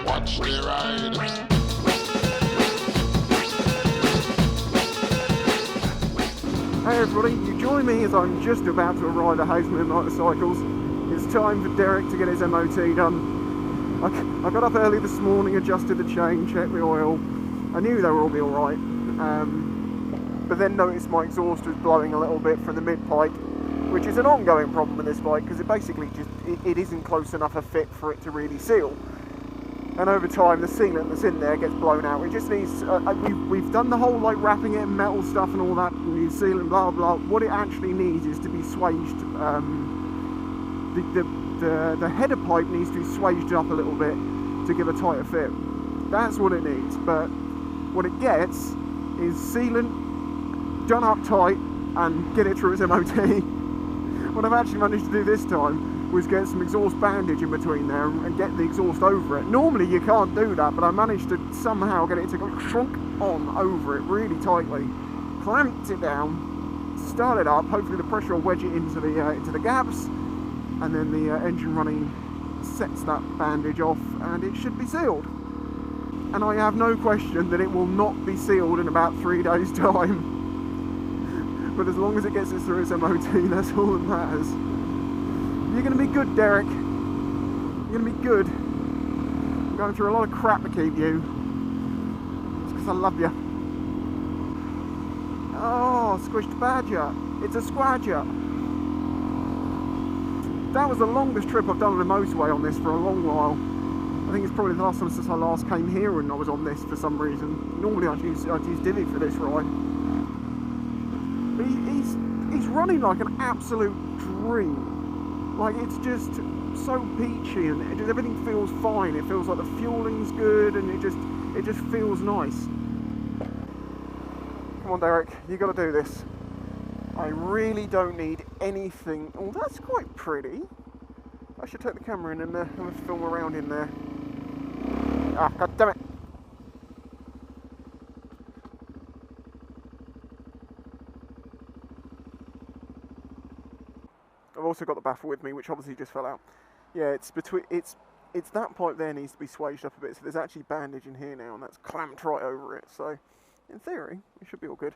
Watch the ride. Hey everybody, you join me as I'm just about to arrive at Haslemere Motorcycles. It's time for Derek to get his MOT done. I got up early this morning, adjusted the chain, checked the oil. I knew they would all be alright, but then noticed my exhaust was blowing a little bit from the mid-pipe, which is an ongoing problem with this bike because it basically just it isn't close enough a fit for it to really seal. And over time, the sealant that's in there gets blown out. It just needs. We've done the whole like wrapping it in metal stuff and all that, new sealant, blah blah. What it actually needs is to be swaged. The header pipe needs to be swaged up a little bit to give a tighter fit. That's what it needs. But what it gets is sealant done up tight and get it through its MOT. What I've actually managed to do this time was get some exhaust bandage in between there and get the exhaust over it. Normally you can't do that, but I managed to somehow get it to go shrunk on over it really tightly. Clamped it down, started up, hopefully the pressure will wedge it into the gaps, and then the engine running sets that bandage off and it should be sealed. And I have no question that it will not be sealed in about 3 days' time. But as long as it gets it through its MOT, that's all that matters. You're going to be good, Derek. You're going to be good. I'm going through a lot of crap to keep you. It's because I love you. Oh, squished badger. It's a squadger. That was the longest trip I've done on a motorway on this for a long while. I think it's probably the last time since I last came here and I was on this for some reason. Normally I'd use Divvy for this ride. But he's running like an absolute dream. Like, it's just so peachy and everything feels fine. It feels like the fueling's good and it just feels nice. Come on, Derek, you got to do this. I really don't need anything. Oh, that's quite pretty. I should take the camera in and film around in there. Ah, god damn it. I've also got the baffle with me, which obviously just fell out. Yeah, it's that pipe there needs to be swaged up a bit, so there's actually bandage in here now, and that's clamped right over it. So, in theory, it should be all good.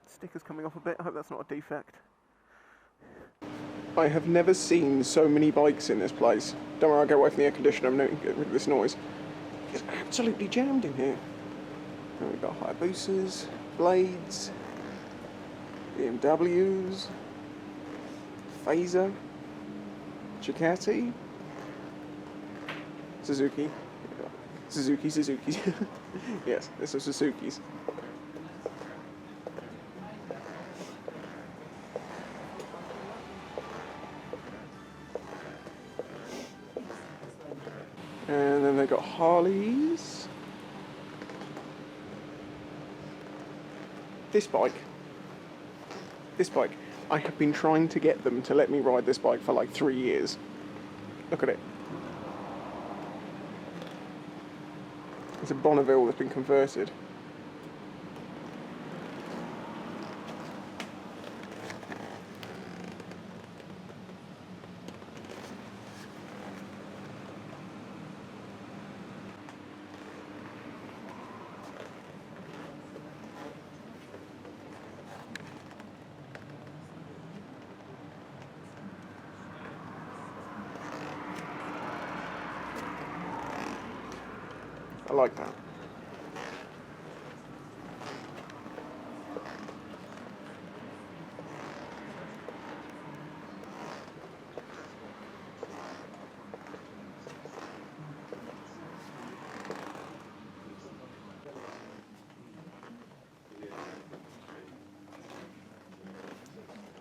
Sticker's coming off a bit. I hope that's not a defect. I have never seen so many bikes in this place. Don't worry, I'll get away from the air conditioner. I'm not getting rid of this noise. It's absolutely jammed in here. And we've got Hayabusas, Blades, BMWs, Phaser, Ducati, Suzuki. Suzuki. Yes, this is Suzuki's. And then they got Harleys. This bike, I have been trying to get them to let me ride this bike for like 3 years. Look at it. It's a Bonneville that's been converted. I like that.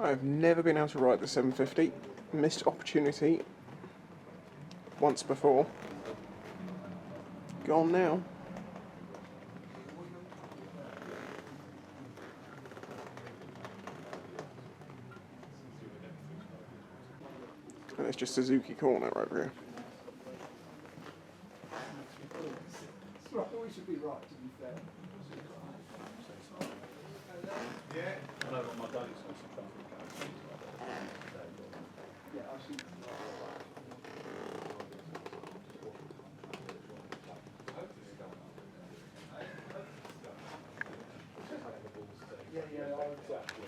I've never been able to ride the 750. Missed opportunity once before. Gone now. And it's just Suzuki corner over here. I thought we should be right, to be fair. Yeah. I know what my daddy's supposed to try. Yeah, I should. Exactly.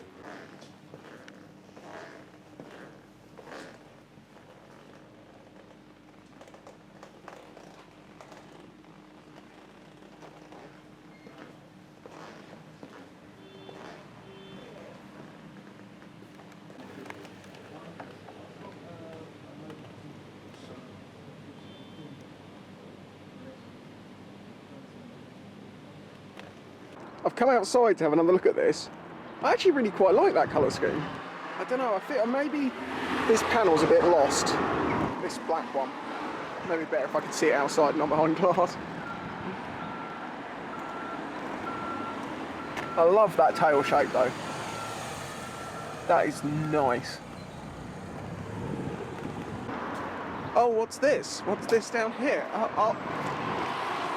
I've come outside to have another look at this. I actually really quite like that colour scheme. I don't know, I feel maybe this panel's a bit lost. This black one. Maybe better if I could see it outside, not behind glass. I love that tail shape though. That is nice. Oh, what's this? What's this down here?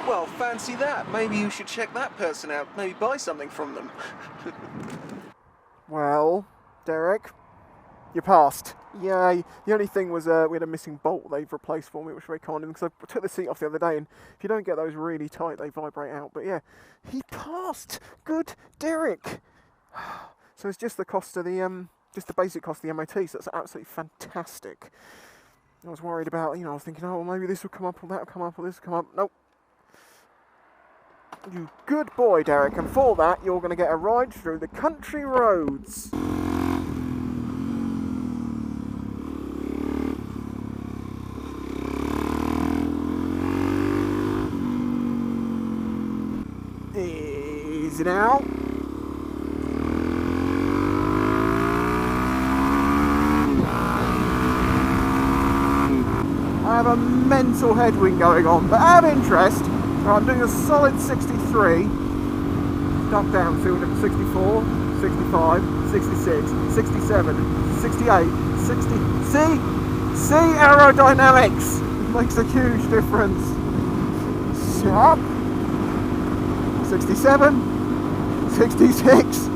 Well, fancy that. Maybe you should check that person out. Maybe buy something from them. Well, Derek, you passed. Yay. The only thing was we had a missing bolt they've replaced for me, which was very kind of them, because I took the seat off the other day, and if you don't get those really tight, they vibrate out. But yeah, he passed. Good, Derek. So it's just the cost of the just the basic cost of the MOT, so that's absolutely fantastic. I was worried about, I was thinking, oh, well, maybe this will come up, or that will come up, or this will come up. Nope. You good boy, Derek, and for that, you're going to get a ride through the country roads. Easy now. I have a mental headwind going on, but out of interest, I'm doing a solid 63, duck down to 64, 65, 66, 67, 68, 60, see aerodynamics, it makes a huge difference. Up, 67, 66,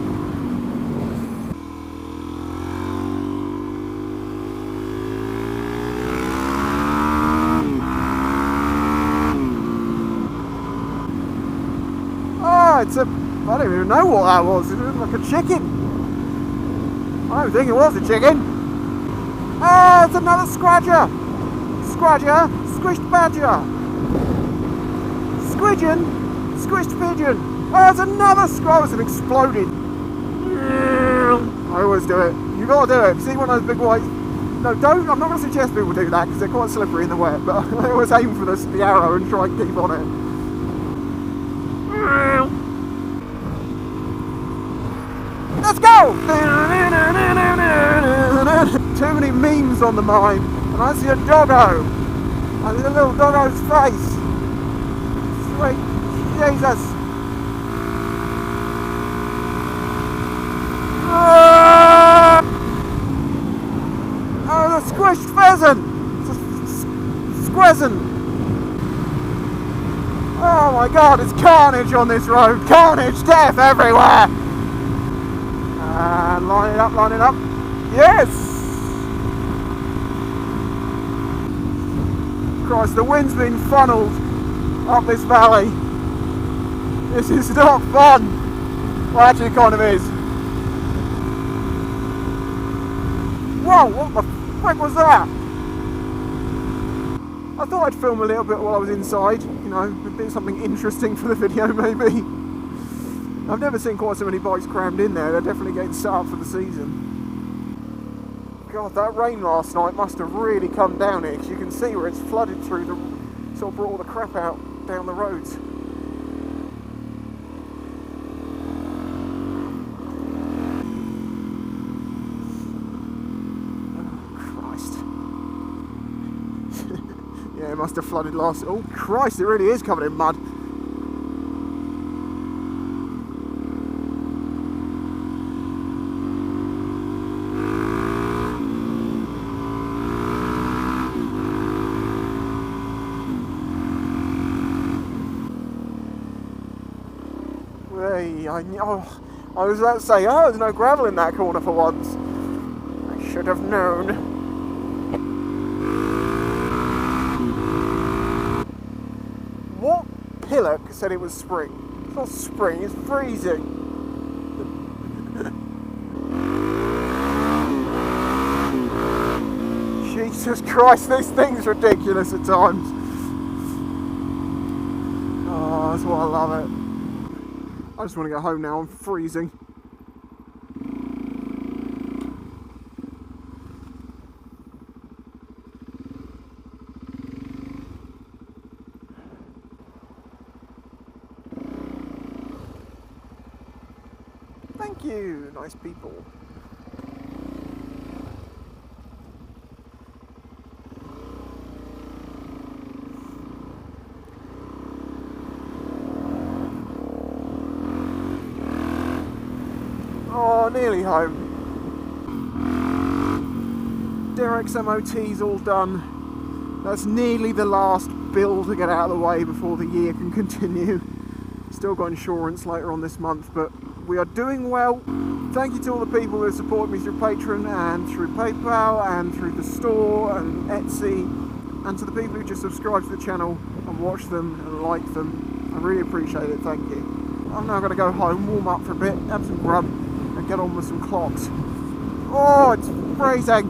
I don't even know what that was. It looked like a chicken. I don't think it was a chicken. Ah, it's another scratcher. Scratcher, squished badger. Squidgeon, squished pigeon. Oh, it's another scratch and exploded. I always do it. You gotta do it. See one of those big white. No, don't. I'm not going to suggest people do that because they're quite slippery in the wet. But I always aim for the arrow and try and keep on it. Let's go! Too many memes on the mind, and I see a doggo. I see a little doggo's face. Sweet Jesus! Oh, the squished pheasant! It's a squezzant! Oh my God, it's carnage on this road! Carnage, death everywhere! And line it up, line it up. Yes! Christ, the wind's been funneled up this valley. This is not fun. Well, actually, it kind of is. Whoa, what the frick was that? I thought I'd film a little bit while I was inside, a bit something interesting for the video maybe. I've never seen quite so many bikes crammed in there. They're definitely getting set up for the season. God, that rain last night must have really come down here, because you can see where it's flooded through the, sort of brought all the crap out down the roads. Yeah, it must have flooded last... Oh, Christ, it really is covered in mud. I was about to say, oh, there's no gravel in that corner for once. I should have known. What pillock said it was spring? It's not spring, it's freezing. Jesus Christ, this thing's ridiculous at times. Oh, that's why I love it. I just want to go home now, I'm freezing. Thank you, nice people. Oh, nearly home. Derek's MOT's all done. That's nearly the last bill to get out of the way before the year can continue. Still got insurance later on this month, but we are doing well. Thank you to all the people who have supported me through Patreon and through PayPal and through the store and Etsy, and to the people who just subscribe to the channel and watch them and like them. I really appreciate it, thank you. I'm now going to go home, warm up for a bit, have some grub and get on with some clocks. Oh, it's freezing.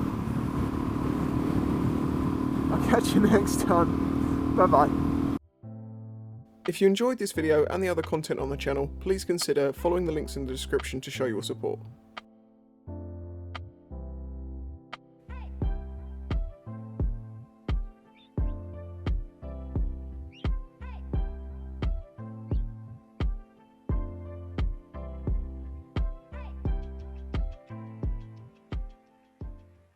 I'll catch you next time. Bye bye. If you enjoyed this video and the other content on the channel, please consider following the links in the description to show your support.